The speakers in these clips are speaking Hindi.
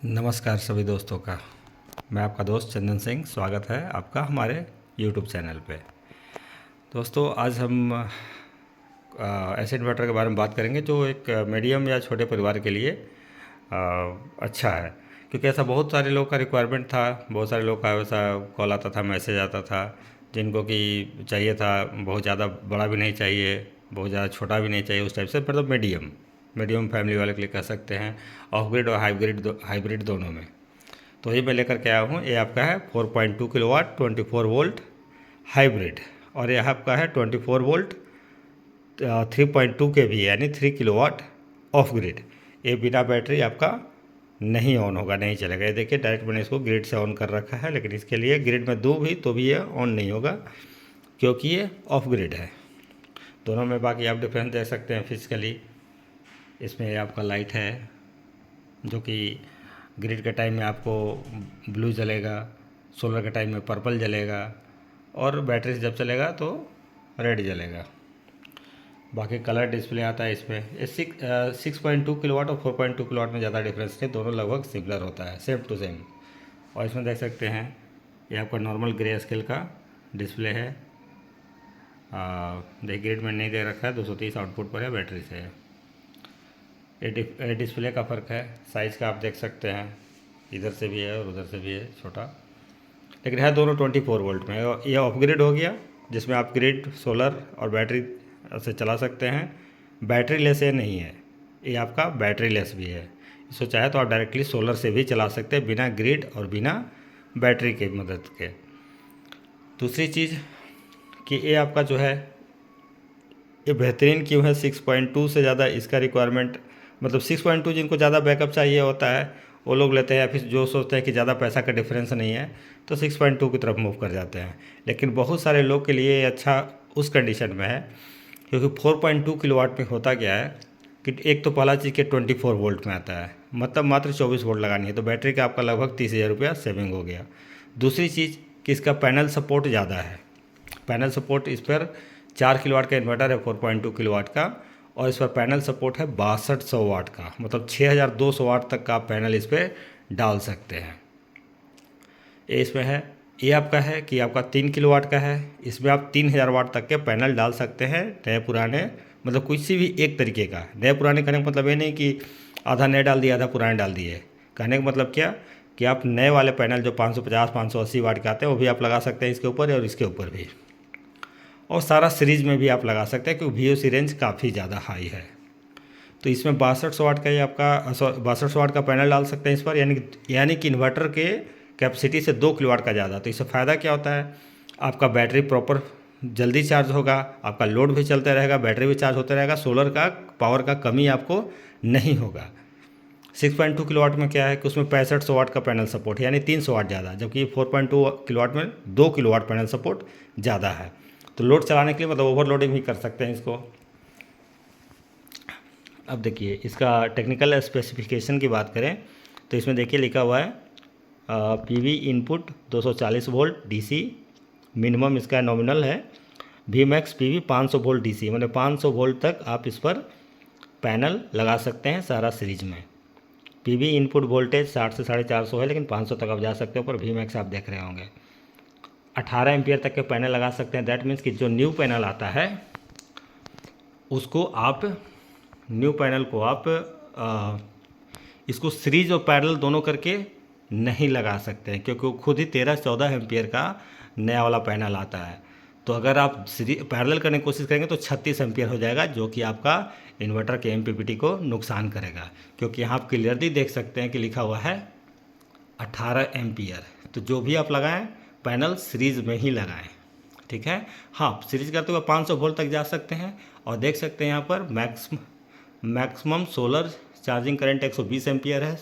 नमस्कार सभी दोस्तों का। मैं आपका दोस्त चंदन सिंह, स्वागत है आपका हमारे YouTube चैनल पे। दोस्तों आज हम ऐसे इन्वर्टर के बारे में बात करेंगे जो एक मीडियम या छोटे परिवार के लिए अच्छा है, क्योंकि ऐसा बहुत सारे लोग का रिक्वायरमेंट था। बहुत सारे लोग का वैसा कॉल आता था, मैसेज आता था, जिनको कि चाहिए था बहुत ज़्यादा बड़ा भी नहीं चाहिए, बहुत ज़्यादा छोटा भी नहीं चाहिए, उस टाइप से मतलब मीडियम मीडियम फैमिली वाले के लिए कह सकते हैं। ऑफ ग्रिड और हाइब्रिड दोनों में। तो ये मैं लेकर के आया हूँ। ये आपका है 4.2 किलोवाट 24 वोल्ट हाइब्रिड, और यह आपका है 24 वोल्ट 3.2 के भी, यानी 3 किलोवाट ऑफ ग्रिड। ये बिना बैटरी आपका नहीं ऑन होगा, नहीं चलेगा। ये देखिए डायरेक्ट मैंने इसको ग्रिड से ऑन कर रखा है, लेकिन इसके लिए ग्रिड में दूँ भी तो भी ये ऑन नहीं होगा, क्योंकि ये ऑफ ग्रिड है। दोनों में बाकी आप डिफरेंस देख सकते हैं फिजिकली। इसमें आपका लाइट है जो कि ग्रिड के टाइम में आपको ब्लू जलेगा, सोलर के टाइम में पर्पल जलेगा, और बैटरी से जब चलेगा तो रेड जलेगा। बाकी कलर डिस्प्ले आता है इसमें। ये 6.2 किलोवाट और 4.2 किलोवाट में ज़्यादा डिफरेंस नहीं, दोनों लगभग सिमिलर होता है, सेम टू सेम। और इसमें देख सकते हैं ये आपका नॉर्मल ग्रे स्केल का डिस्प्ले है। देखिए ग्रिड में नहीं दे रखा है, 230 आउटपुट पर है, बैटरी से है। ये डिस्प्ले का फ़र्क है, साइज़ का आप देख सकते हैं, इधर से भी है और उधर से भी है छोटा, लेकिन है दोनों 24 वोल्ट में। और ये अपग्रेड हो गया, जिसमें आप ग्रिड, सोलर और बैटरी से चला सकते हैं। बैटरी लेस ये नहीं है, ये आपका बैटरी लेस भी है। इसको चाहे तो आप डायरेक्टली सोलर से भी चला सकते हैं, बिना ग्रिड और बिना बैटरी की मदद के। दूसरी चीज़ कि ये आपका जो है ये बेहतरीन क्यों है, 6.2 से ज़्यादा इसका रिक्वायरमेंट, मतलब 6.2 जिनको ज़्यादा बैकअप चाहिए होता है वो लोग लेते हैं, या फिर जो सोचते हैं कि ज़्यादा पैसा का डिफरेंस नहीं है तो 6.2 की तरफ मूव कर जाते हैं। लेकिन बहुत सारे लोग के लिए ये अच्छा उस कंडीशन में है, क्योंकि 4.2 किलोवाट में होता क्या है कि एक तो पहला चीज़ कि 24 वोल्ट में आता है, मतलब मात्र 24 वोल्ट लगानी है, तो बैटरी का आपका लगभग 30,000 रुपया सेविंग हो गया। दूसरी चीज़ कि इसका पैनल सपोर्ट ज़्यादा है। पैनल सपोर्ट इस पर 4 किलोवाट का इन्वर्टर है 4.2 किलोवाट का, और इस पर पैनल सपोर्ट है 6200 वाट का, मतलब 6200 वाट तक का आप पैनल इस पर डाल सकते हैं। ये इसमें है। ये आपका है कि आपका 3 किलोवाट का है, इसमें आप 3000 वाट तक के पैनल डाल सकते हैं, नए पुराने, मतलब किसी भी एक तरीके का। नए पुराने कहने का मतलब ये नहीं कि आधा नए डाल दिया आधा पुराने डाल दिए। कहने का मतलब क्या कि आप नए वाले पैनल जो 550 580 वाट के आते हैं वो भी आप लगा सकते हैं इसके ऊपर और इसके ऊपर भी, और सारा सीरीज में भी आप लगा सकते हैं, क्योंकि VOC रेंज काफ़ी ज़्यादा हाई है। तो इसमें 6200 वाट का ही आपका 6200 वाट का पैनल डाल सकते हैं इस पर, यानी कि इन्वर्टर के कैपेसिटी से 2 किलोवाट का ज़्यादा। तो इससे फ़ायदा क्या होता है, आपका बैटरी प्रॉपर जल्दी चार्ज होगा, आपका लोड भी चलता रहेगा, बैटरी भी चार्ज होता रहेगा, सोलर का पावर का कमी आपको नहीं होगा। 6.2 किलोवाट में क्या है कि उसमें 6500 वाट का पैनल सपोर्ट है, यानी 300 वाट ज़्यादा, जबकि 4.2 किलोवाट में 2 किलोवाट पैनल सपोर्ट ज़्यादा है। तो लोड चलाने के लिए मतलब ओवरलोडिंग भी कर सकते हैं इसको। अब देखिए इसका टेक्निकल स्पेसिफिकेशन की बात करें तो इसमें देखिए लिखा हुआ है PV input 240 volt DC, minimum इसका नॉमिनल है। Vmax PV 500 वोल्ट DC, मतलब 500 वोल्ट तक आप इस पर पैनल लगा सकते हैं सारा सीरीज में। PV इनपुट वोल्टेज 60 से 450 है, लेकिन 500 तक आप जा सकते हो। पर Vmax आप देख रहे होंगे 18 एम्पियर तक के पैनल लगा सकते हैं। दैट मीन्स कि जो न्यू पैनल आता है उसको आप न्यू पैनल को आप इसको सीरीज और पैरेलल दोनों करके नहीं लगा सकते हैं, क्योंकि वो खुद ही 13-14 एम्पियर का नया वाला पैनल आता है। तो अगर आप पैरेलल करने की कोशिश करेंगे तो 36 एम्पियर हो जाएगा, जो कि आपका इन्वर्टर के MPPT को नुकसान करेगा। क्योंकि यहाँ आप क्लियरली देख सकते हैं कि लिखा हुआ है 18 एम्पियर। तो जो भी आप लगाएं पैनल सीरीज में ही लगाएं, ठीक है। हाँ, सीरीज करते हुए 500 वोल्ट तक जा सकते हैं। और देख सकते हैं यहाँ पर maximum solar charging current 120 ampere है,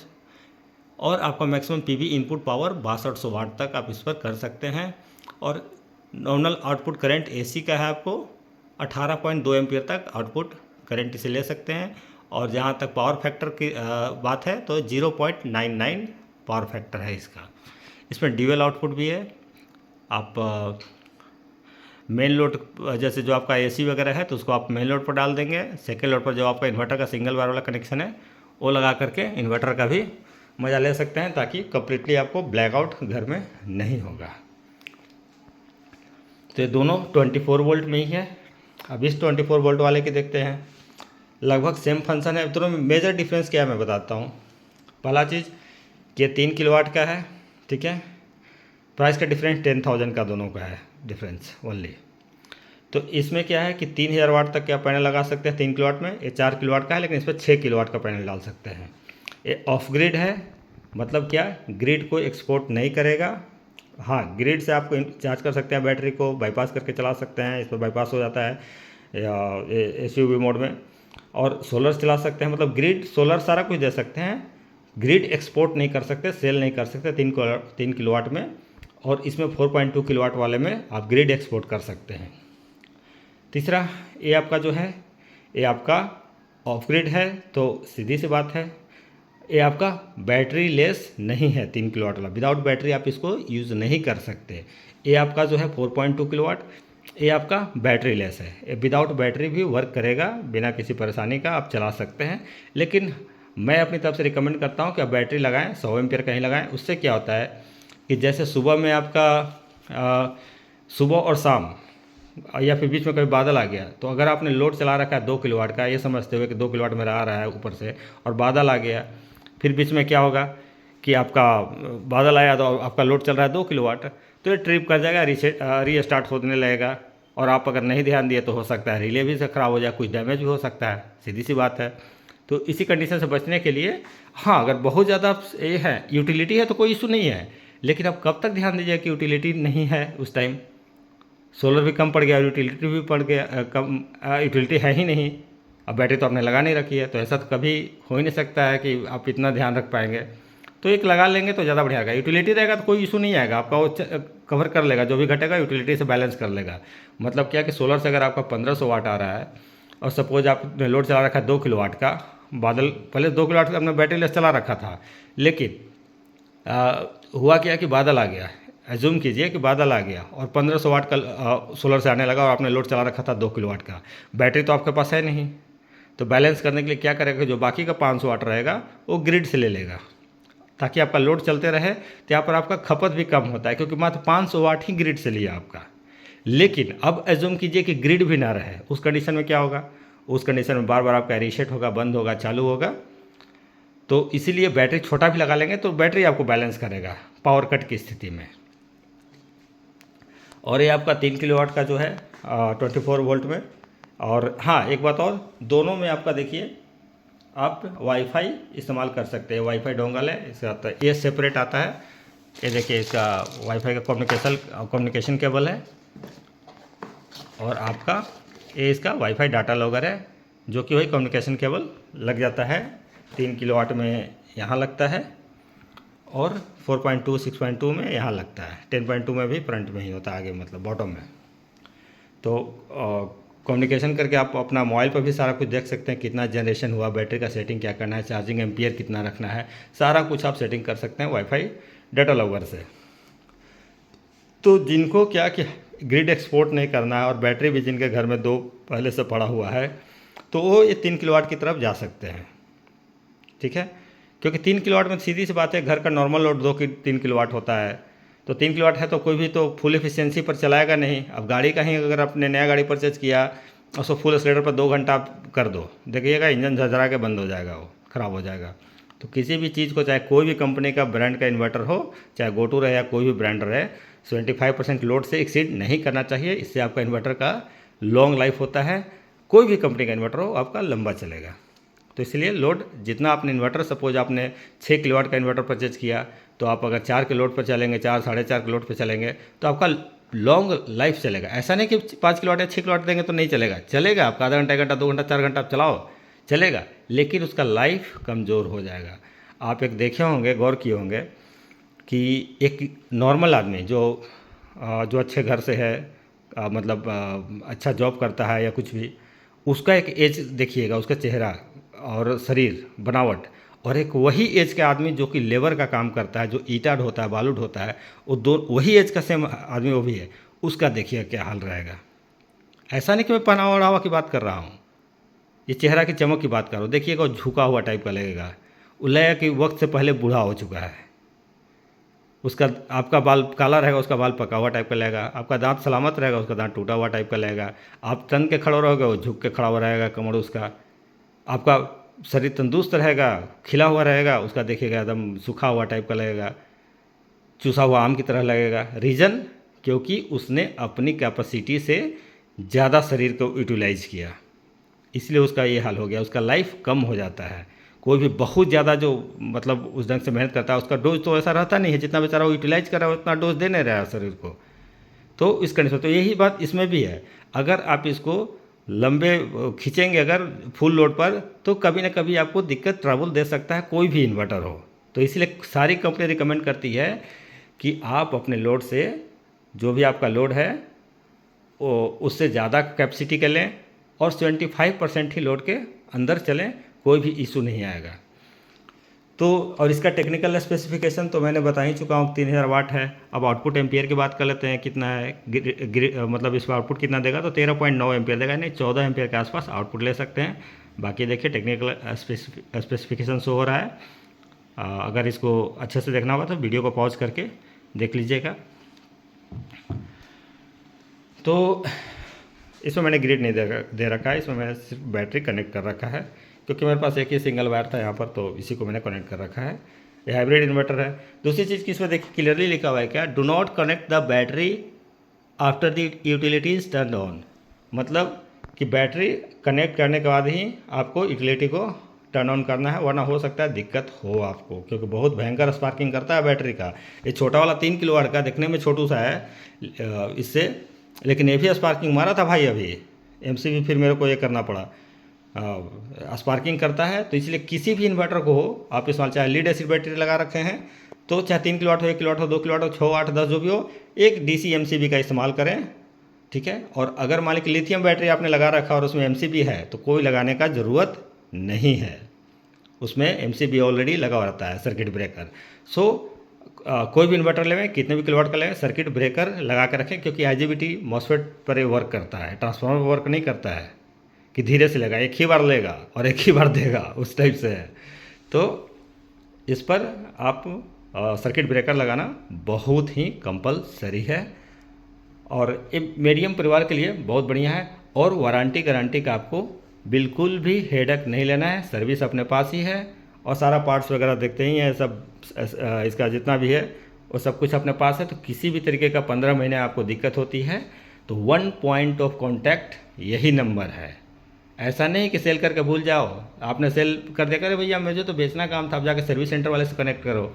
और आपका मैक्सिमम PV इनपुट पावर 6200 वाट तक आप इस पर कर सकते हैं। और नॉर्मल आउटपुट करंट AC का है, आपको 18.2 एम्पियर तक आउटपुट करंट इसे ले सकते हैं। और जहाँ तक पावर फैक्टर की बात है तो 0.99 पावर फैक्टर है इसका। इसमें ड्यूअल आउटपुट भी है। आप मेन लोड, जैसे जो आपका AC वगैरह है तो उसको आप मेन लोड पर डाल देंगे। सेकेंड लोड पर जो आपका इन्वर्टर का सिंगल वायर वाला कनेक्शन है वो लगा करके इन्वर्टर का भी मज़ा ले सकते हैं, ताकि कम्प्लीटली आपको ब्लैकआउट घर में नहीं होगा। तो ये दोनों 24 वोल्ट में ही है। अब इस 24 वोल्ट वाले की देखते हैं, लगभग सेम फंक्शन है। दोनों में मेजर डिफरेंस क्या है मैं बताता हूँ। पहला चीज़ कि 3 किलोवाट का है, ठीक है। प्राइस का डिफरेंस 10,000 का दोनों का है डिफरेंस ओनली। तो इसमें क्या है कि 3000 वाट तक क्या पैनल लगा सकते हैं 3 किलोवाट में। ये 4 किलोवाट का है, लेकिन इस पर 6 किलोवाट का पैनल डाल सकते हैं। ये ऑफ ग्रिड है, मतलब क्या, ग्रिड को एक्सपोर्ट नहीं करेगा। हाँ, ग्रिड से आपको चार्ज कर सकते हैं, बैटरी को बाईपास करके चला सकते हैं, इस पर बाईपास हो जाता है या एसयूवी मोड में। और सोलर चला सकते हैं, मतलब ग्रिड सोलर सारा कुछ दे सकते हैं। ग्रिड एक्सपोर्ट नहीं कर सकते, सेल नहीं कर सकते 3 किलोवाट में। और इसमें 4.2 किलोवाट वाले में आप ग्रिड एक्सपोर्ट कर सकते हैं। तीसरा, ये आपका जो है, ये आपका ऑफ ग्रिड है, तो सीधी सी बात है, ये आपका बैटरी लेस नहीं है 3 किलोवाट वाला। विदाउट बैटरी आप इसको यूज़ नहीं कर सकते। ये आपका जो है 4.2 किलोवाट, ये आपका बैटरी लेस है। ये विदाउट बैटरी भी वर्क करेगा, बिना किसी परेशानी का आप चला सकते हैं। लेकिन मैं अपनी तरफ से रिकमेंड करता हूँ कि आप बैटरी लगाएं, 100 एम्पियर का ही लगाएं। उससे क्या होता है कि जैसे सुबह में आपका सुबह और शाम या फिर बीच में कभी बादल आ गया, तो अगर आपने लोड चला रखा है 2 किलोवाट का, ये समझते हुए कि 2 किलोवाट मेरा आ रहा है ऊपर से, और बादल आ गया, फिर बीच में क्या होगा कि आपका बादल आया तो आपका लोड चल रहा है 2 किलोवाट, तो ये ट्रिप कर जाएगा, रीस्टार्ट होने लगेगा। और आप अगर नहीं ध्यान दिए तो हो सकता है रिले भी से ख़राब हो जाए, कुछ डैमेज भी हो सकता है, सीधी सी बात है। तो इसी कंडीशन से बचने के लिए, हाँ, अगर बहुत ज़्यादा ये है यूटिलिटी है तो कोई इशू नहीं है, लेकिन अब कब तक ध्यान दीजिए कि यूटिलिटी नहीं है उस टाइम, सोलर भी कम पड़ गया, यूटिलिटी भी पड़ गया, कम यूटिलिटी है ही नहीं। अब बैटरी तो आपने लगा नहीं रखी है, तो ऐसा तो कभी हो ही नहीं सकता है कि आप इतना ध्यान रख पाएंगे। तो एक लगा लेंगे तो ज़्यादा बढ़िया रहेगा। यूटिलिटी रहेगा तो कोई इशू नहीं आएगा, आपका वो कवर कर लेगा, जो भी घटेगा यूटिलिटी से बैलेंस कर लेगा। मतलब क्या कि सोलर से अगर आपका 1500 वाट आ रहा है, और सपोज आपने लोड चला रखा है 2 किलोवाट का, बादल पहले 2 किलोवाट का आपने बैटरी लेस चला रखा था, लेकिन हुआ क्या कि बादल आ गया, एज्यूम कीजिए कि बादल आ गया और 1500 वाट का सोलर से आने लगा, और आपने लोड चला रखा था 2 किलोवाट का, बैटरी तो आपके पास है नहीं। तो बैलेंस करने के लिए क्या करेगा, जो बाकी का 500 वाट रहेगा वो ग्रिड से ले लेगा, ताकि आपका लोड चलते रहे। तो यहाँ पर आपका खपत भी कम होता है, क्योंकि मात्र 500 वाट ही ग्रिड से लिया आपका। लेकिन अब एज्यूम कीजिए कि ग्रिड भी ना रहे, उस कंडीशन में क्या होगा, उस कंडीशन में बार बार आपका रीसेट होगा, बंद होगा, चालू होगा। तो इसीलिए बैटरी छोटा भी लगा लेंगे तो बैटरी आपको बैलेंस करेगा पावर कट की स्थिति में। और ये आपका 3 किलोवाट का जो है 24 वोल्ट में। और हाँ, एक बात और, दोनों में आपका देखिए आप वाईफाई इस्तेमाल कर सकते हैं। वाईफाई डोंगल है, इसका आता है, ये सेपरेट आता है। ये देखिए, इसका वाईफाई का कम्युनिकेशन केबल है, और आपका ये इसका वाईफाई डाटा लॉगर है, जो कि वही कम्युनिकेशन केबल लग जाता है। 3 किलोवाट में यहाँ लगता है, और 4.2 6.2 में यहाँ लगता है। 10.2 में भी फ्रंट में ही होता है, आगे मतलब बॉटम में। तो कम्युनिकेशन करके आप अपना मोबाइल पर भी सारा कुछ देख सकते हैं, कितना जनरेशन हुआ, बैटरी का सेटिंग क्या करना है, चार्जिंग एम्पियर कितना रखना है, सारा कुछ आप सेटिंग कर सकते हैं वाईफाई डाटा लॉगर से। तो जिनको क्या कि ग्रिड एक्सपोर्ट नहीं करना है, और बैटरी भी जिनके घर में 2 पहले से पड़ा हुआ है, तो वो ये 3 किलोवाट की तरफ जा सकते हैं, ठीक है। क्योंकि 3 किलोवाट में सीधी सी बात है, घर का नॉर्मल लोड 3 किलोवाट होता है, तो 3 किलोवाट है तो कोई भी तो फुल एफिशिएंसी पर चलाएगा नहीं। अब गाड़ी का ही अगर आपने नया गाड़ी परचेज किया और उसको फुल एक्सीलरेटर पर 2 घंटा आप कर दो, देखिएगा इंजन झरझरा के बंद हो जाएगा, वो ख़राब हो जाएगा। तो किसी भी चीज़ को, चाहे कोई भी कंपनी का ब्रांड का इन्वर्टर हो, चाहे गोटू रहे या कोई भी ब्रांड रहे, 75% लोड से एक्सीड नहीं करना चाहिए। इससे आपका इन्वर्टर का लॉन्ग लाइफ होता है। कोई भी कंपनी का इन्वर्टर हो आपका लंबा चलेगा। तो इसलिए लोड जितना आपने इन्वर्टर, सपोज आपने 6 किलोवाट का इन्वर्टर परचेज किया, तो आप अगर 4 के लोड पर चलेंगे, 4 साढ़े 4 के लोड पर चलेंगे, तो आपका लॉन्ग लाइफ चलेगा। ऐसा नहीं कि 5 किलोवाट या 6 किलोवाट देंगे तो नहीं चलेगा, चलेगा। आपका आधा घंटा, 1 घंटा, 2 घंटा, 4 घंटा आप चलाओ, चलेगा, लेकिन उसका लाइफ कमज़ोर हो जाएगा। आप एक देखे होंगे, गौर किए होंगे कि एक नॉर्मल आदमी जो अच्छे घर से है, मतलब अच्छा जॉब करता है या कुछ भी, उसका एक एज देखिएगा, उसका चेहरा और शरीर बनावट, और एक वही एज का आदमी जो कि लेबर का काम करता है, जो ईंटा ढोता है, बालू ढोता है, वो वही एज का सेम आदमी वो भी है, उसका देखिए क्या हाल रहेगा। ऐसा नहीं कि मैं पहनावा ओढ़ावा की बात कर रहा हूँ, ये चेहरा की चमक की बात कर रहा हूँ। देखिएगा वो झुका हुआ टाइप का लगेगा, वो लगेगा कि वक्त से पहले बूढ़ा हो चुका है। उसका आपका बाल काला रहेगा, उसका बाल पका हुआ टाइप का लगेगा। आपका दांत सलामत रहेगा, उसका दांत टूटा हुआ टाइप का लगेगा। आप तन के खड़े रहोगे, वो झुक के खड़ा हुआ रहेगा कमर उसका। आपका शरीर तंदुरुस्त रहेगा, खिला हुआ रहेगा, उसका देखिएगा एकदम सूखा हुआ टाइप का लगेगा, चूसा हुआ आम की तरह लगेगा। रीज़न, क्योंकि उसने अपनी कैपेसिटी से ज़्यादा शरीर को यूटिलाइज किया, इसलिए उसका ये हाल हो गया। उसका लाइफ कम हो जाता है। कोई भी बहुत ज़्यादा जो मतलब उस ढंग से मेहनत करता है, उसका डोज तो ऐसा रहता नहीं है, जितना बेचारा वो यूटिलाइज कर रहा है उतना डोज दे नहीं रहा है शरीर को। तो इस कंडीशन, तो यही बात इसमें भी है। अगर आप इसको लंबे खींचेंगे अगर फुल लोड पर, तो कभी ना कभी आपको दिक्कत ट्रबल दे सकता है, कोई भी इन्वर्टर हो। तो इसलिए सारी कंपनी रिकमेंड करती है कि आप अपने लोड से, जो भी आपका लोड है वो उससे ज़्यादा कैपेसिटी के लें और 75% ही लोड के अंदर चलें, कोई भी इशू नहीं आएगा। तो और इसका टेक्निकल स्पेसिफिकेशन तो मैंने बता ही चुका हूँ, 3000 वाट है। अब आउटपुट एम्पियर की बात कर लेते हैं, कितना है मतलब इसका आउटपुट कितना देगा, तो 13.9 एम्पियर देगा, नहीं 14 एम्पियर के आसपास आउटपुट ले सकते हैं। बाकी देखिए टेक्निकल स्पेसिफिकेशन शो हो रहा है। अगर इसको अच्छे से देखना होगा तो वीडियो को पॉज करके देख लीजिएगा। तो इसमें मैंने ग्रिड नहीं दे रखा है, इसमें मैंने सिर्फ बैटरी कनेक्ट कर रखा है, क्योंकि मेरे पास एक ही सिंगल वायर था यहाँ पर, तो इसी को मैंने कनेक्ट कर रखा है। ये हाइब्रिड इन्वर्टर है। दूसरी चीज़ कि इसमें देखिए क्लियरली लिखा हुआ है क्या, do not connect the battery after the utilities turn on. मतलब कि बैटरी कनेक्ट करने के बाद ही आपको यूटिलिटी को टर्न ऑन करना है, वरना हो सकता है दिक्कत हो आपको, क्योंकि बहुत भयंकर स्पार्किंग करता है बैटरी का। ये छोटा वाला 3 किलोवाट का दिखने में छोटू सा है इससे, लेकिन ये भी स्पार्किंग मारा था भाई अभी। एमसीबी फिर मेरे को ये करना पड़ा, स्पार्किंग करता है। तो इसलिए किसी भी इन्वर्टर को हो आप इस्तेमाल, चाहे लीड एसिड बैटरी लगा रखे हैं तो चाहे 3 किलोवाट हो, 1 किलोवाट हो, 2 किलोवाट हो, 6, 8, 10 जो भी हो, एक डीसी एमसीबी का इस्तेमाल करें, ठीक है। और अगर मान लीजिए लिथियम बैटरी आपने लगा रखा और उसमें एमसीबी है, तो कोई लगाने का ज़रूरत नहीं है, उसमें एमसीबी ऑलरेडी लगा हुआ रहता है, सर्किट ब्रेकर। सो कोई भी इन्वर्टर लें, कितने भी किलोवाट का लें, सर्किट ब्रेकर लगा कर रखें, क्योंकि आईजीबीटी मॉसफेट पर ये वर्क करता है, ट्रांसफार्मर वर्क नहीं करता है कि धीरे से लेगा, एक ही बार लेगा और एक ही बार देगा, उस टाइप से है। तो इस पर आप सर्किट ब्रेकर लगाना बहुत ही कंपलसरी है, और ये मीडियम परिवार के लिए बहुत बढ़िया है। और वारंटी गारंटी का आपको बिल्कुल भी हेडक नहीं लेना है, सर्विस अपने पास ही है, और सारा पार्ट्स वगैरह देखते ही हैं सब, इसका जितना भी है वो सब कुछ अपने पास है। तो किसी भी तरीके का 15 महीने आपको दिक्कत होती है तो 1 पॉइंट ऑफ कॉन्टैक्ट यही नंबर है। ऐसा नहीं कि सेल करके भूल जाओ, आपने सेल कर दिया, अरे भैया मुझे तो बेचना काम था, अब जाके सर्विस सेंटर वाले से कनेक्ट करो।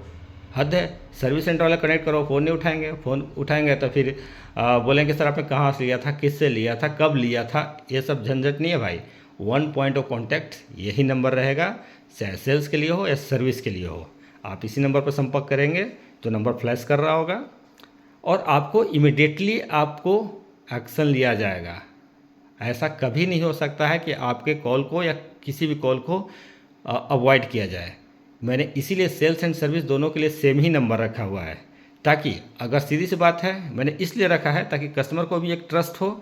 हद है, सर्विस सेंटर वाले कनेक्ट करो, फ़ोन नहीं उठाएंगे, फ़ोन उठाएंगे तो फिर बोलेंगे सर आपने कहाँ से लिया था, किससे लिया था, कब लिया था, ये सब झंझट नहीं है भाई। 1 पॉइंट ऑफ कॉन्टैक्ट यही नंबर रहेगा, चाहे सेल्स के लिए हो या सर्विस के लिए हो। आप इसी नंबर पर संपर्क करेंगे, जो नंबर फ्लैश कर रहा होगा, और आपको इमिडिएटली आपको एक्शन लिया जाएगा। ऐसा कभी नहीं हो सकता है कि आपके कॉल को या किसी भी कॉल को अवॉइड किया जाए। मैंने इसीलिए सेल्स एंड सर्विस दोनों के लिए सेम ही नंबर रखा हुआ है, ताकि अगर सीधी सी बात है, मैंने इसलिए रखा है ताकि कस्टमर को भी एक ट्रस्ट हो,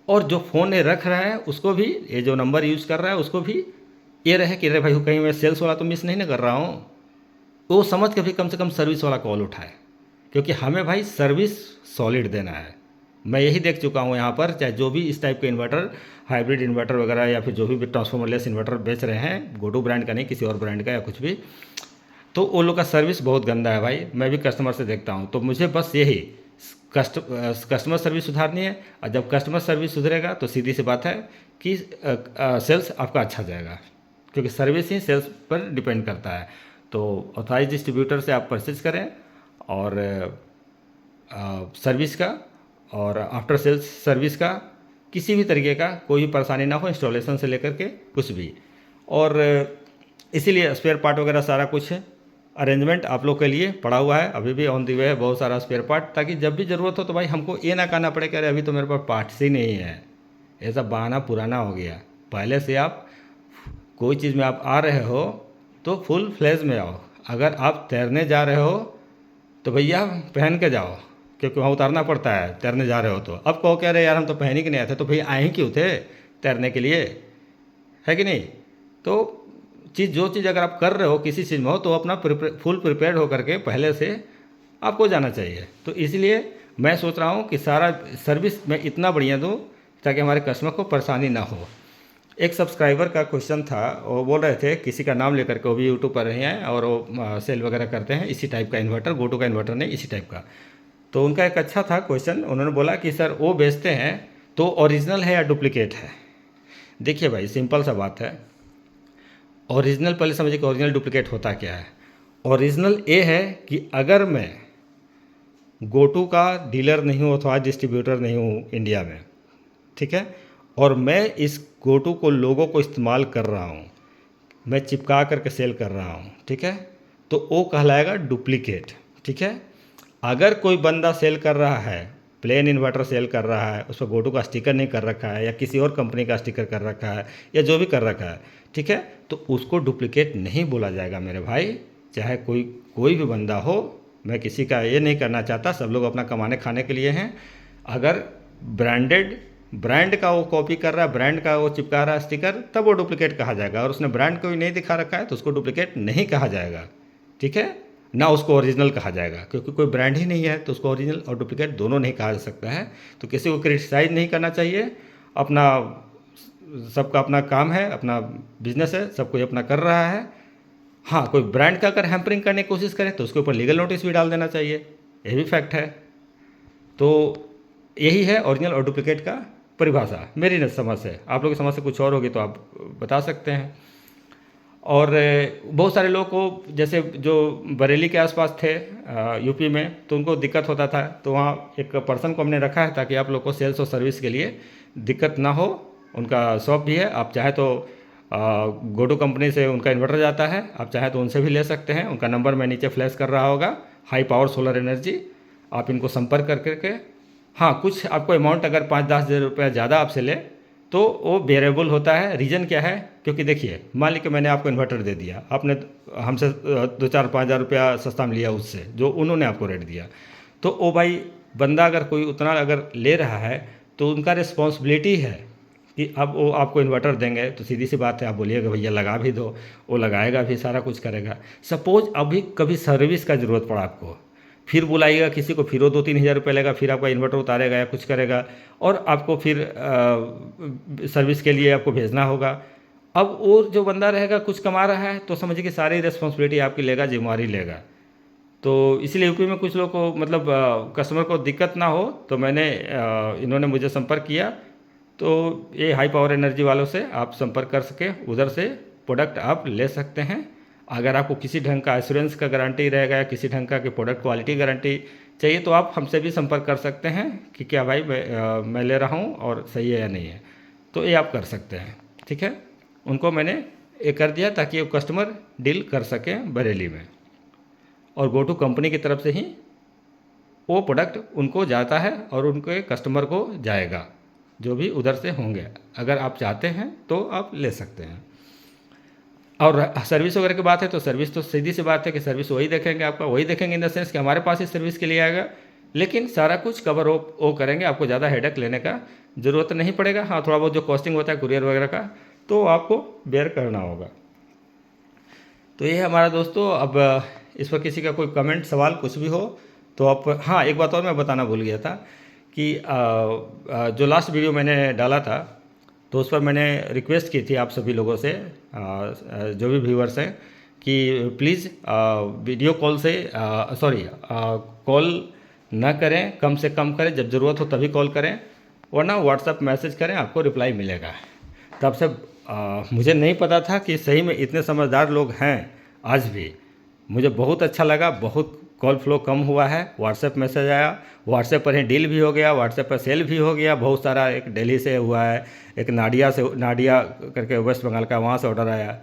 और जो फ़ोन रख रहा है उसको भी, ये जो नंबर यूज़ कर रहा है उसको भी ये रहे कि अरे भाई कहीं मैं सेल्स वाला तो मिस नहीं ना कर रहा हूँ, वो समझ के भी कम से कम सर्विस वाला कॉल उठाए, क्योंकि हमें भाई सर्विस सॉलिड देना है। मैं यही देख चुका हूँ यहाँ पर, चाहे जो भी इस टाइप के इन्वर्टर, हाइब्रिड इन्वर्टर वगैरह, या फिर जो भी ट्रांसफॉर्मर लेस इन्वर्टर बेच रहे हैं, गोडू ब्रांड का नहीं, किसी और ब्रांड का या कुछ भी, तो वो लोग का सर्विस बहुत गंदा है भाई। मैं भी कस्टमर से देखता हूँ, तो मुझे बस यही कस्टमर सर्विस सुधारनी है। और जब कस्टमर सर्विस सुधरेगा तो सीधी सी बात है कि सेल्स आपका अच्छा जाएगा, क्योंकि सर्विस ही सेल्स पर डिपेंड करता है। तो ऑथराइज डिस्ट्रीब्यूटर से आप परचेज करें, और सर्विस का और आफ्टर सेल्स सर्विस का किसी भी तरीके का कोई भी परेशानी ना हो, इंस्टॉलेशन से लेकर के कुछ भी। और इसीलिए स्पेयर पार्ट वगैरह सारा कुछ अरेंजमेंट आप लोग के लिए पड़ा हुआ है, अभी भी ऑन दी वे है बहुत सारा स्पेयर पार्ट, ताकि जब भी ज़रूरत हो तो भाई हमको ये ना कहना पड़े कि अरे अभी तो मेरे पास पार्ट्स ही नहीं है। ये सब बहाना पुराना हो गया। पहले से आप कोई चीज़ में आप आ रहे हो तो फुल फ्लेज में आओ। अगर आप तैरने जा रहे हो तो भैया पहन के जाओ, क्योंकि वहाँ उतारना पड़ता है तैरने जा रहे हो तो। अब कहो कह रहे यार हम तो पहन ही के नहीं आए थे, तो भैया आए ही क्यों थे तैरने के लिए, है कि नहीं। तो जो चीज़ अगर आप कर रहे हो किसी चीज़ में हो, तो अपना फुल प्रिपेयर्ड होकर के पहले से आपको जाना चाहिए। तो इसलिए मैं सोच रहा हूँ कि सारा सर्विस मैं इतना बढ़िया दूँ ताकि हमारे कस्टमर को परेशानी ना हो। एक सब्सक्राइबर का क्वेश्चन था, वो बोल रहे थे किसी का नाम लेकर के, वो भी यूट्यूब पर रहे हैं और वो सेल वगैरह करते हैं इसी टाइप का इन्वर्टर, गोटू का इन्वर्टर नहीं, इसी टाइप का। तो उनका एक अच्छा था क्वेश्चन, उन्होंने बोला कि सर वो बेचते हैं तो ओरिजिनल है या डुप्लीकेट है। देखिए भाई, सिंपल सा बात है। ओरिजिनल पहले समझिए कि ओरिजिनल डुप्लीकेट होता क्या है। ओरिजिनल ये है कि अगर मैं गोटू का डीलर नहीं हूँ अथवा डिस्ट्रीब्यूटर नहीं हूँ इंडिया में, ठीक है, और मैं इस गोटू को लोगों को इस्तेमाल कर रहा हूँ, मैं चिपका करके सेल कर रहा हूँ, ठीक है, तो वो कहलाएगा डुप्लीकेट। ठीक है। अगर कोई बंदा सेल कर रहा है, प्लेन इन्वर्टर सेल कर रहा है, उस पर गोटू का स्टिकर नहीं कर रखा है या किसी और कंपनी का स्टिकर कर रखा है या जो भी कर रखा है, ठीक है, तो उसको डुप्लीकेट नहीं बोला जाएगा मेरे भाई। चाहे कोई भी बंदा हो, मैं किसी का ये नहीं करना चाहता, सब लोग अपना कमाने खाने के लिए हैं। अगर ब्रांड का वो कॉपी कर रहा है, ब्रांड का वो चिपका रहा है स्टिकर, तब वो डुप्लीकेट कहा जाएगा। और उसने ब्रांड को ही नहीं दिखा रखा है तो उसको डुप्लीकेट नहीं कहा जाएगा। ठीक है ना, उसको ओरिजिनल कहा जाएगा, क्योंकि कोई ब्रांड ही नहीं है तो उसको ओरिजिनल और डुप्लीकेट दोनों नहीं कहा जा सकता है। तो किसी को क्रिटिसाइज नहीं करना चाहिए। अपना सबका अपना काम है, अपना बिजनेस है, सब कोई अपना कर रहा है। हाँ, कोई ब्रांड का अगर हैम्परिंग करने की कोशिश करे तो उसके ऊपर लीगल नोटिस भी डाल देना चाहिए, ये भी फैक्ट है। तो यही है ओरिजिनल और डुप्लीकेट का परिभाषा, मेरी समझ से। आप लोगों की समझ से कुछ और होगी तो आप बता सकते हैं। और बहुत सारे लोगों को, जैसे जो बरेली के आसपास थे यूपी में, तो उनको दिक्कत होता था, तो वहाँ एक पर्सन को हमने रखा है ताकि आप लोग को सेल्स और सर्विस के लिए दिक्कत ना हो। उनका शॉप भी है, आप चाहे तो गोटू कंपनी से उनका इन्वर्टर जाता है, आप चाहे तो उनसे भी ले सकते हैं। उनका नंबर मैं नीचे फ्लैश कर रहा होगा, हाई पावर सोलर एनर्जी। आप इनको संपर्क करके, हाँ, कुछ आपको अमाउंट अगर 5-10 हज़ार रुपया ज़्यादा आपसे ले तो वो वेरिएबल होता है। रीज़न क्या है, क्योंकि देखिए, मान लीजिए मैंने आपको इन्वर्टर दे दिया, आपने हमसे 2-4-5 हज़ार रुपया सस्ता में लिया उससे, जो उन्होंने आपको रेट दिया, तो वो भाई बंदा अगर कोई उतना अगर ले रहा है तो उनका रिस्पॉन्सिबिलिटी है कि अब वो आपको इन्वर्टर देंगे तो सीधी सी बात है, आप बोलिएगा भैया लगा भी दो, वो लगाएगा भी, सारा कुछ करेगा। सपोज अभी कभी सर्विस का ज़रूरत पड़ा आपको, फिर बुलाइएगा किसी को, फिर वो 2-3 हज़ार रुपये लेगा, फिर आपका इन्वर्टर उतारेगा या कुछ करेगा, और आपको फिर सर्विस के लिए आपको भेजना होगा। अब वो जो बंदा रहेगा कुछ कमा रहा है तो समझिए कि सारी रिस्पॉन्सिबिलिटी आपकी लेगा, जिम्मेवारी लेगा। तो इसलिए यूपी में कुछ लोग को, मतलब कस्टमर को दिक्कत ना हो, तो मैंने इन्होंने मुझे संपर्क किया। तो ये हाई पावर एनर्जी वालों से आप संपर्क कर सके, उधर से प्रोडक्ट आप ले सकते हैं। अगर आपको किसी ढंग का एश्योरेंस का गारंटी रहेगा या किसी ढंग का कि प्रोडक्ट क्वालिटी गारंटी चाहिए तो आप हमसे भी संपर्क कर सकते हैं कि क्या भाई मैं ले रहा हूँ और सही है या नहीं है, तो ये आप कर सकते हैं। ठीक है, उनको मैंने ये कर दिया ताकि वो कस्टमर डील कर सके बरेली में, और गोटू कंपनी की तरफ से ही वो प्रोडक्ट उनको जाता है और उनके कस्टमर को जाएगा, जो भी उधर से होंगे। अगर आप चाहते हैं तो आप ले सकते हैं। और सर्विस वगैरह की बात है तो सर्विस तो सीधी सी बात है कि सर्विस वही देखेंगे, आपका वही देखेंगे इन द सेंस कि हमारे पास ही सर्विस के लिए आएगा, लेकिन सारा कुछ कवर वो करेंगे, आपको ज़्यादा हेडेक लेने का ज़रूरत नहीं पड़ेगा। हाँ, थोड़ा बहुत जो कॉस्टिंग होता है कुरियर वगैरह का, तो आपको बेयर करना होगा। तो ये है हमारा दोस्तों। अब इस पर किसी का कोई कमेंट, सवाल कुछ भी हो तो आप, हाँ, एक बात और मैं बताना भूल गया था कि जो लास्ट वीडियो मैंने डाला था तो उस पर मैंने रिक्वेस्ट की थी आप सभी लोगों से, जो भी व्यूअर्स हैं, कि प्लीज़ वीडियो कॉल से कॉल ना करें, कम से कम करें, जब ज़रूरत हो तभी कॉल करें, वरना व्हाट्सएप मैसेज करें, आपको रिप्लाई मिलेगा। तब से मुझे नहीं पता था कि सही में इतने समझदार लोग हैं आज भी। मुझे बहुत अच्छा लगा, बहुत कॉल फ्लो कम हुआ है, व्हाट्सएप मैसेज आया, व्हाट्सएप पर ही डील भी हो गया, व्हाट्सएप पर सेल भी हो गया बहुत सारा। एक दिल्ली से हुआ है, एक नाडिया करके वेस्ट बंगाल का, वहाँ से ऑर्डर आया।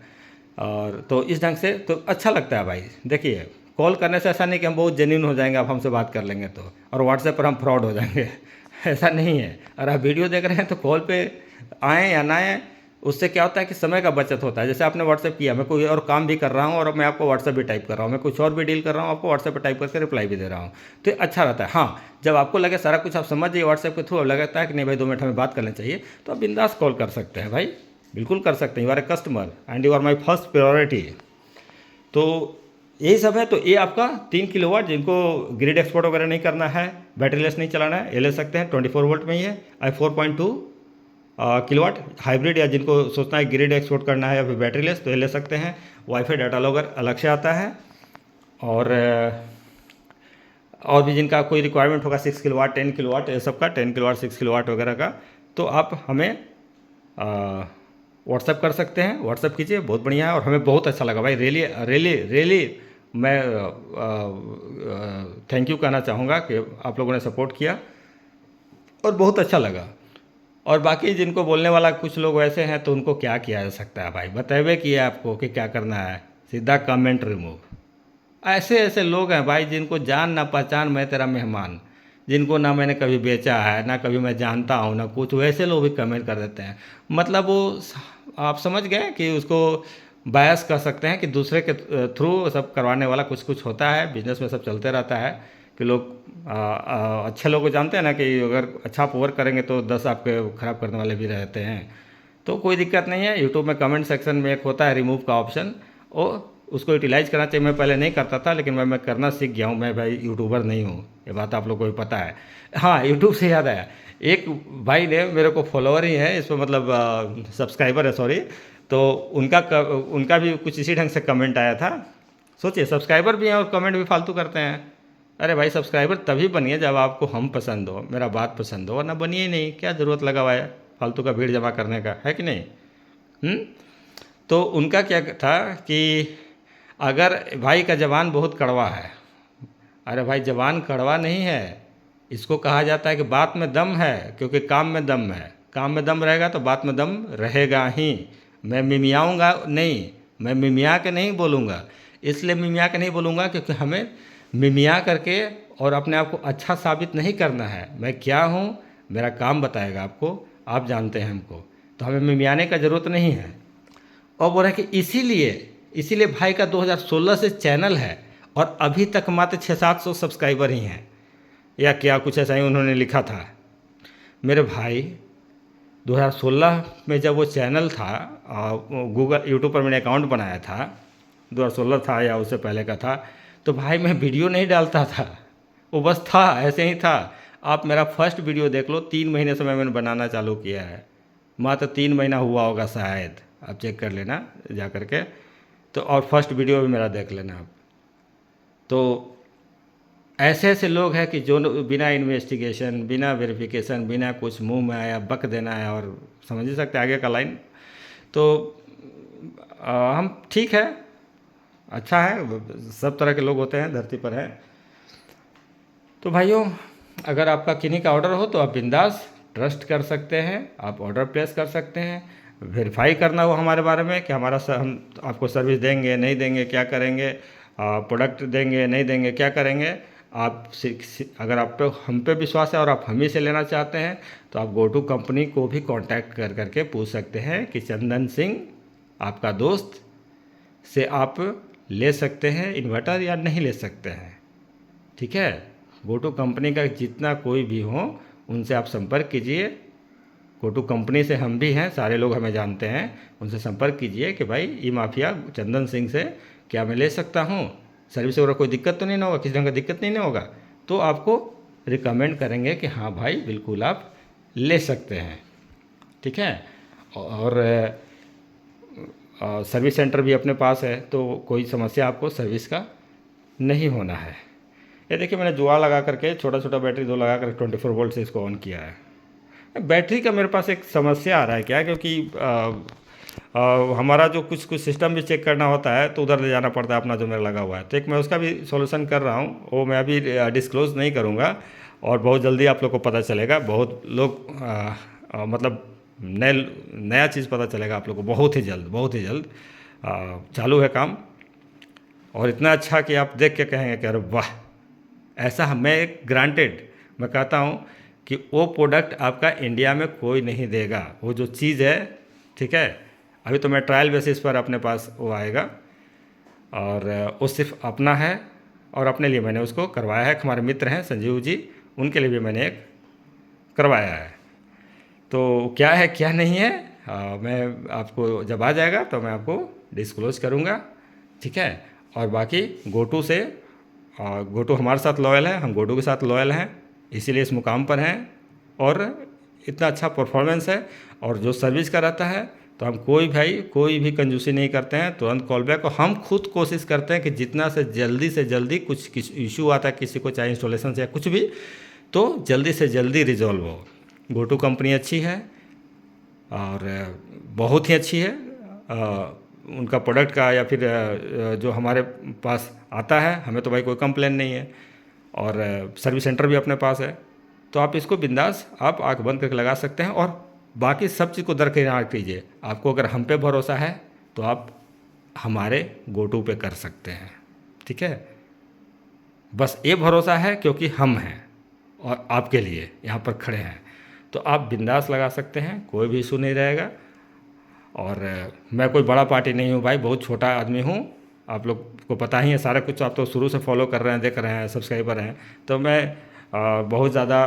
और तो इस ढंग से तो अच्छा लगता है भाई। देखिए, कॉल करने से ऐसा नहीं कि हम बहुत जेन्युइन हो जाएंगे, आप हमसे बात कर लेंगे तो, और व्हाट्सएप पर हम फ्रॉड हो जाएंगे ऐसा नहीं है। और आप वीडियो देख रहे हैं तो कॉल पे आएँ या ना आएँ, उससे क्या होता है कि समय का बचत होता है। जैसे आपने व्हाट्सएप किया, मैं कोई और काम भी कर रहा हूँ और मैं आपको व्हाट्सएप भी टाइप कर रहा हूँ, मैं कुछ और भी डील कर रहा हूँ, आपको व्हाट्सएप पर टाइप करके रिप्लाई भी दे रहा हूँ, तो अच्छा रहता है। हाँ, जब आपको लगे सारा कुछ आप समझ जाइए व्हाट्सएप के थ्रू, लगता है कि नहीं भाई 2 मिनट हमें बात करनी चाहिए, तो आप बिंदास कॉल कर सकते हैं भाई। बिल्कुल कर सकते हैं। You are a customer and you are my first priority. तो यही सब है। तो ये आपका 3 किलोवाट, जिनको ग्रिड एक्सपोर्ट वगैरह नहीं करना है, बैटरी लेस नहीं चलाना है, ये ले सकते हैं। 24 वोल्ट में ही है। i4.2 किलोवाट हाइब्रिड, या जिनको सोचना है ग्रिड एक्सपोर्ट करना है या फिर बैटरी लेस, तो ये ले सकते हैं। वाईफाई डाटा लॉगर अलग से आता है। और भी जिनका कोई रिक्वायरमेंट होगा 6 किलोवाट, 10 किलोवाट, ये सब का 10 किलोवाट, 6 किलोवाट वगैरह का, तो आप हमें व्हाट्सएप कर सकते हैं। व्हाट्सएप कीजिए, बहुत बढ़िया है। और हमें बहुत अच्छा लगा भाई, रियली रियली रियली मैं थैंक यू कहना चाहूँगा कि आप लोगों ने सपोर्ट किया और बहुत अच्छा लगा। और बाकी जिनको बोलने वाला कुछ लोग वैसे हैं, तो उनको क्या किया जा सकता है भाई, बताए किया आपको कि क्या करना है, सीधा कमेंट रिमूव। ऐसे ऐसे लोग हैं भाई, जिनको जान ना पहचान, मैं तेरा मेहमान, जिनको ना मैंने कभी बेचा है, ना कभी मैं जानता हूँ, ना कुछ, वैसे लोग भी कमेंट कर देते हैं। मतलब वो आप समझ गए कि उसको बायस कर सकते हैं कि दूसरे के थ्रू सब करवाने वाला कुछ कुछ होता है। बिजनेस में सब चलते रहता है कि लोग अच्छे लोग को जानते हैं ना, कि अगर अच्छा आप वर्क करेंगे तो 10 आपके ख़राब करने वाले भी रहते हैं। तो कोई दिक्कत नहीं है। यूट्यूब में कमेंट सेक्शन में एक होता है रिमूव का ऑप्शन, वो उसको यूटिलाइज करना चाहिए। मैं पहले नहीं करता था, लेकिन मैं करना सीख गया हूँ। मैं भाई यूट्यूबर नहीं हूँ, ये बात आप लोग को भी पता है। हाँ, यूट्यूब से याद आया, एक भाई ने मेरे को फॉलोअर ही है इस पर, मतलब सब्सक्राइबर है सॉरी। तो उनका भी कुछ इसी ढंग से कमेंट आया था। सोचिए, सब्सक्राइबर भी हैं और कमेंट भी फालतू करते हैं। अरे भाई, सब्सक्राइबर तभी बनिए जब आपको हम पसंद हो, मेरा बात पसंद हो, वरना बनिए ही नहीं। क्या ज़रूरत लगा हुआ है फालतू का भीड़ जमा करने का, है कि नहीं? तो उनका क्या था कि अगर भाई का ज़बान बहुत कड़वा है। अरे भाई, ज़बान कड़वा नहीं है, इसको कहा जाता है कि बात में दम है, क्योंकि काम में दम है। काम में दम रहेगा तो बात में दम रहेगा ही। मैं मिमियाऊँगा नहीं, मैं मिमिया के नहीं बोलूँगा। इसलिए मिमिया के नहीं बोलूँगा क्योंकि हमें मिमिया करके और अपने आप को अच्छा साबित नहीं करना है। मैं क्या हूँ, मेरा काम बताएगा आपको, आप जानते हैं हमको, तो हमें मिमियाने का ज़रूरत नहीं है। और बोल रहे हैं कि इसीलिए भाई का 2016 से चैनल है और अभी तक मात्र 600-700 सब्सक्राइबर ही हैं, या क्या कुछ ऐसा ही उन्होंने लिखा था। मेरे भाई 2016 में जब वो चैनल था, गूगल यूट्यूब पर मैंने अकाउंट बनाया था, 2016 था या उससे पहले का था, तो भाई मैं वीडियो नहीं डालता था, वो बस था, ऐसे ही था। आप मेरा फर्स्ट वीडियो देख लो, 3 महीने से मैंने बनाना चालू किया है, मात्र 3 महीना हुआ होगा शायद, आप चेक कर लेना जा कर के। तो और फर्स्ट वीडियो भी मेरा देख लेना आप। तो ऐसे ऐसे लोग हैं कि जो बिना इन्वेस्टिगेशन, बिना वेरिफिकेशन, बिना कुछ मुंह में आया बक देना है, और समझ ही सकते आगे का लाइन। तो हम ठीक है, अच्छा है, सब तरह के लोग होते हैं, धरती पर हैं। तो भाइयों, अगर आपका किन्हीं का ऑर्डर हो तो आप बिंदास ट्रस्ट कर सकते हैं, आप ऑर्डर प्लेस कर सकते हैं। वेरीफाई करना हो हमारे बारे में कि हम आपको सर्विस देंगे नहीं देंगे, क्या करेंगे, प्रोडक्ट देंगे नहीं देंगे, क्या करेंगे। आप अगर आप पे हम पे विश्वास है और आप हम ही से लेना चाहते हैं, तो आप गो टू कंपनी को भी कांटेक्ट कर करके पूछ सकते हैं कि चंदन सिंह आपका दोस्त से आप ले सकते हैं इन्वर्टर या नहीं ले सकते हैं। ठीक है, गो टू कंपनी का जितना कोई भी हो, उनसे आप संपर्क कीजिए। गो टू कंपनी से हम भी हैं, सारे लोग हमें जानते हैं, उनसे संपर्क कीजिए कि भाई ई माफिया चंदन सिंह से क्या मैं ले सकता हूँ, सर्विस वगैरह कोई दिक्कत तो नहीं ना होगा, किसी ढंग का दिक्कत नहीं ना होगा, तो आपको रिकमेंड करेंगे कि हाँ भाई बिल्कुल आप ले सकते हैं। ठीक है, और सर्विस सेंटर भी अपने पास है, तो कोई समस्या आपको सर्विस का नहीं होना है। ये देखिए, मैंने जुआ लगा करके छोटा छोटा बैटरी 2 लगा कर 24 वोल्ट से इसको ऑन किया है। बैटरी का मेरे पास एक समस्या आ रहा है क्या, क्योंकि हमारा जो कुछ सिस्टम भी चेक करना होता है तो उधर ले जाना पड़ता है अपना जो मेरा लगा हुआ है। तो एक मैं उसका भी सॉल्यूशन कर रहा हूँ, वो मैं अभी डिस्क्लोज़ नहीं करूँगा, और बहुत जल्दी आप लोग को पता चलेगा। बहुत लोग मतलब नया चीज़ पता चलेगा आप लोग को, बहुत ही जल्द चालू है काम। और इतना अच्छा कि आप देख के कहेंगे कि अरे वाह, ऐसा मैं ग्रांटेड मैं कहता हूँ कि वो प्रोडक्ट आपका इंडिया में कोई नहीं देगा, वो जो चीज़ है। ठीक है, अभी तो मैं ट्रायल बेसिस पर अपने पास वो आएगा, और वो सिर्फ अपना है, और अपने लिए मैंने उसको करवाया है। हमारे मित्र हैं संजीव जी, उनके लिए भी मैंने एक करवाया है। तो क्या है क्या नहीं है, मैं आपको जब आ जाएगा तो मैं आपको डिस्क्लोज करूँगा, ठीक है। और बाकी गोटू से, गोटू हमारे साथ लॉयल है, हम गोटू के साथ लॉयल हैं, इसीलिए इस मुकाम पर हैं और इतना अच्छा परफॉर्मेंस है। और जो सर्विस का रहता है तो हम कोई भी कंजूसी नहीं करते हैं, तुरंत कॉल बैक। और हम खुद कोशिश करते हैं कि जितना से जल्दी कुछ इशू आता है किसी को, चाहे इंस्टॉलेशन से या कुछ भी, तो जल्दी से जल्दी रिजॉल्व हो। गोटू कंपनी अच्छी है और बहुत ही अच्छी है। उनका प्रोडक्ट का या फिर जो हमारे पास आता है, हमें तो भाई कोई कंप्लेन नहीं है। और सर्विस सेंटर भी अपने पास है, तो आप इसको बिंदास आप आंख बंद करके लगा सकते हैं। और बाकी सब चीज़ को दरकिनार कीजिए। आपको अगर हम पे भरोसा है तो आप हमारे गोटू पे कर सकते हैं, ठीक है। बस ये भरोसा है क्योंकि हम हैं और आपके लिए यहाँ पर खड़े हैं, तो आप बिंदास लगा सकते हैं, कोई भी इशू नहीं रहेगा। और मैं कोई बड़ा पार्टी नहीं हूँ भाई, बहुत छोटा आदमी हूँ। आप लोग को पता ही है सारा कुछ, आप तो शुरू से फॉलो कर रहे हैं, देख रहे हैं, सब्सक्राइबर हैं। तो मैं बहुत ज़्यादा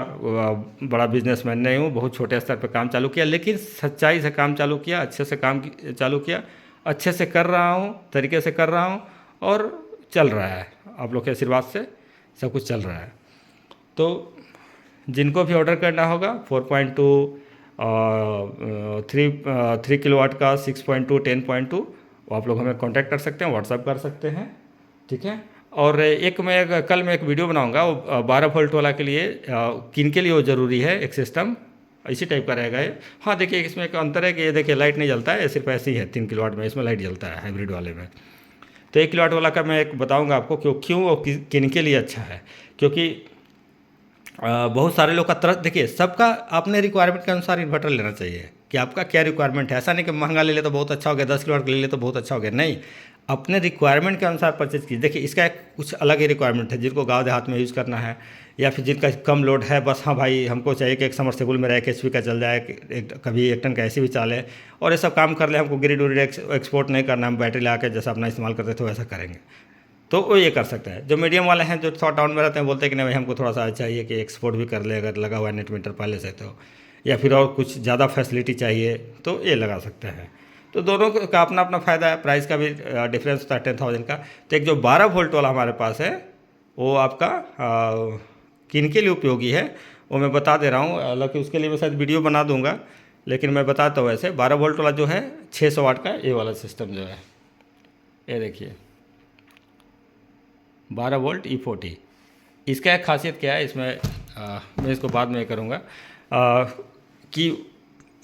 बड़ा बिजनेसमैन नहीं हूँ, बहुत छोटे स्तर पर काम चालू किया, लेकिन सच्चाई से काम चालू किया, अच्छे से काम चालू किया, अच्छे से कर रहा हूँ, तरीके से कर रहा हूँ और चल रहा है। आप लोग के आशीर्वाद से सब कुछ चल रहा है। तो जिनको भी ऑर्डर करना होगा 4.2 3 किलोवाट का, 6.2, 10.2, वो आप लोग हमें कांटेक्ट कर सकते हैं, व्हाट्सअप कर सकते हैं, ठीक है। और कल मैं एक वीडियो बनाऊंगा, वो 12 वोल्ट वाला के लिए, किन के लिए वो ज़रूरी है एक सिस्टम, इसी टाइप का रहेगा ये। हाँ देखिए, इसमें एक अंतर है कि ये देखिए लाइट नहीं जलता है, ये सिर्फ ऐसे ही है। 3 किलोवाट में इसमें लाइट जलता है, हाइब्रिड वाले में। तो 1 किलोवाट वाला का मैं एक बताऊँगा आपको क्यों वो किन के लिए अच्छा है। क्योंकि बहुत सारे लोग का तरह, देखिए सबका अपने रिक्वायरमेंट के अनुसार इन्वर्टर लेना चाहिए कि आपका क्या रिक्वायरमेंट है। ऐसा नहीं कि महंगा ले ले तो बहुत अच्छा हो गया, 10 किलोवाट ले ले तो बहुत अच्छा हो गया, नहीं, अपने रिक्वायरमेंट के अनुसार परचेज कीजिए। देखिए इसका एक कुछ अलग ही रिक्वायरमेंट है, जिनको गांव देहात में यूज़ करना है या फिर जिनका कम लोड है, बस हाँ भाई हमको चाहिए कि एक समरसेबुल में रहे, एक HP का चल जाए, कभी 1 टन का ऐसी भी चाले और ये सब काम कर ले, हमको ग्रिड व्रिड एक्सपोर्ट नहीं करना, हम बैटरी ला के जैसा अपना इस्तेमाल करते थे वैसा करेंगे, तो वो ये कर सकता है। जो मीडियम वाले हैं, जो थोड़ा टाउन में रहते हैं, बोलते हैं कि नहीं भाई हमको थोड़ा सा चाहिए कि एक्सपोर्ट भी कर ले, अगर लगा हुआ है नेट मीटर पहले से, तो या फिर और कुछ ज़्यादा फैसिलिटी चाहिए तो ये लगा सकते हैं। तो दोनों का अपना अपना फ़ायदा है, प्राइस का भी डिफरेंस होता है 10,000 का। तो एक जो 12 वोल्ट वाला हमारे पास है वो आपका किन के लिए उपयोगी है वो मैं बता दे रहा हूँ। हालांकि उसके लिए मैं शायद वीडियो बना दूंगा, लेकिन मैं बताता हूँ। ऐसे 12 वोल्ट वाला जो है 600 वाट का ये वाला सिस्टम जो है, ये देखिए 12 वोल्ट E40। इसका एक खासियत क्या है, इसमें मैं इसको बाद में करूँगा कि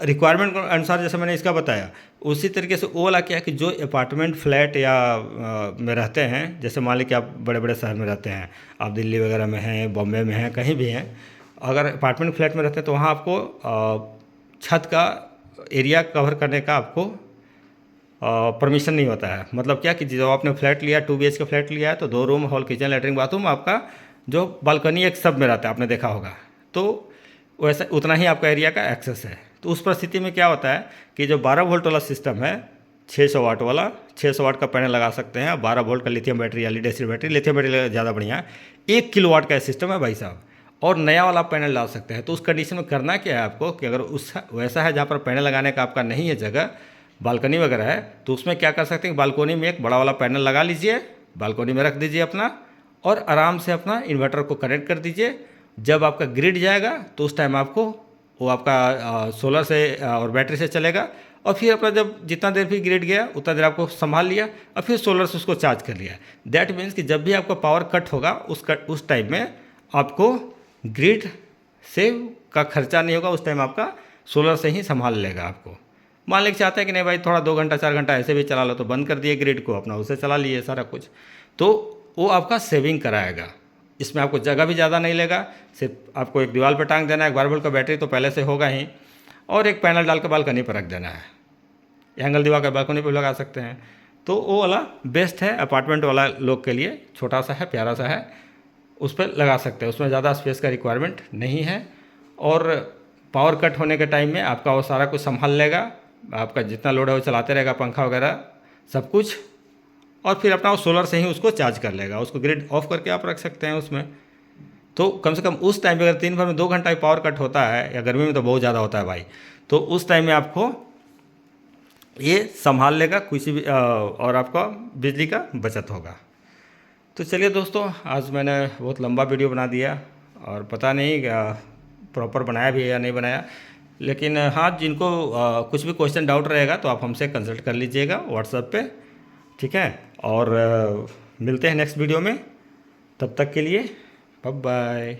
रिक्वायरमेंट के अनुसार जैसे मैंने इसका बताया, उसी तरीके से वो वाला क्या है कि जो अपार्टमेंट फ्लैट या में रहते हैं, जैसे मान लीजिए कि आप बड़े बड़े शहर में रहते हैं, आप दिल्ली वगैरह में हैं, बॉम्बे में हैं, कहीं भी हैं, अगर अपार्टमेंट फ्लैट में रहते हैं तो वहाँ आपको छत का एरिया कवर करने का आपको परमिशन नहीं होता है। मतलब क्या कि जब आपने फ्लैट लिया, 2 BH का फ्लैट लिया है, तो 2 room, hall, kitchen, latrine, bathroom, आपका जो बालकनी एक सब में रहता है, आपने देखा होगा, तो वैसा उतना ही आपका एरिया का एक्सेस है। तो उस परिस्थिति में क्या होता है कि जो 12 वोल्ट वाला सिस्टम है, 600 वाट वाला, 600 वाट का पैनल लगा सकते हैं, 12 वोल्ट का लिथियम बैटरी या lead acid battery, lithium battery ज़्यादा बढ़िया है, 1 किलोवाट का सिस्टम है भाई साहब, और नया वाला पैनल डाल सकते हैं। तो उस कंडीशन में करना क्या है आपको कि अगर उस वैसा है जहाँ पर पैनल लगाने का आपका नहीं है जगह, बालकनी वगैरह है, तो उसमें क्या कर सकते हैं, बालकनी में एक बड़ा वाला पैनल लगा लीजिए, बालकनी में रख दीजिए अपना, और आराम से अपना इन्वर्टर को कनेक्ट कर दीजिए। जब आपका ग्रिड जाएगा तो उस टाइम आपको वो आपका सोलर से और बैटरी से चलेगा, और फिर अपना जब जितना देर भी ग्रिड गया उतना देर आपको संभाल लिया और फिर सोलर से उसको चार्ज कर लिया। दैट मीन्स कि जब भी आपका पावर कट होगा उस टाइम में आपको ग्रिड से का खर्चा नहीं होगा, उस टाइम आपका सोलर से ही संभाल लेगा आपको। मान लीजिए चाहते हैं कि नहीं भाई थोड़ा 2 घंटा 4 घंटा ऐसे भी चला लो, तो बंद कर दिए ग्रिड को, अपना उससे चला लिए सारा कुछ, तो वो आपका सेविंग कराएगा। इसमें आपको जगह भी ज़्यादा नहीं लेगा, सिर्फ आपको एक दीवार पर टांग देना है, 12 वोल्ट का बैटरी तो पहले से होगा ही, और एक पैनल डाल के बालकनी पर रख देना है, एंगल दीवार का बालकनी पर लगा सकते हैं। तो वो वाला बेस्ट है अपार्टमेंट वाला लोग के लिए, छोटा सा है, प्यारा सा है, उस पर लगा सकते हैं। उसमें ज़्यादा स्पेस का रिक्वायरमेंट नहीं है, और पावर कट होने के टाइम में आपका वो सारा कुछ संभाल लेगा, आपका जितना लोड है वो चलाते रहेगा, पंखा वगैरह सब कुछ, और फिर अपना वो सोलर से ही उसको चार्ज कर लेगा। उसको ग्रिड ऑफ करके आप रख सकते हैं उसमें। तो कम से कम उस टाइम पे अगर दिन भर में 2 घंटा पावर कट होता है, या गर्मी में तो बहुत ज़्यादा होता है भाई, तो उस टाइम में आपको ये संभाल लेगा किसी भी और आपका बिजली का बचत होगा। तो चलिए दोस्तों, आज मैंने बहुत लंबा वीडियो बना दिया और पता नहीं प्रॉपर बनाया भी है या नहीं बनाया, लेकिन हाँ, जिनको कुछ भी क्वेश्चन डाउट रहेगा तो आप हमसे कंसल्ट कर लीजिएगा व्हाट्सएप पे, ठीक है। और मिलते हैं नेक्स्ट वीडियो में, तब तक के लिए बाय बाय।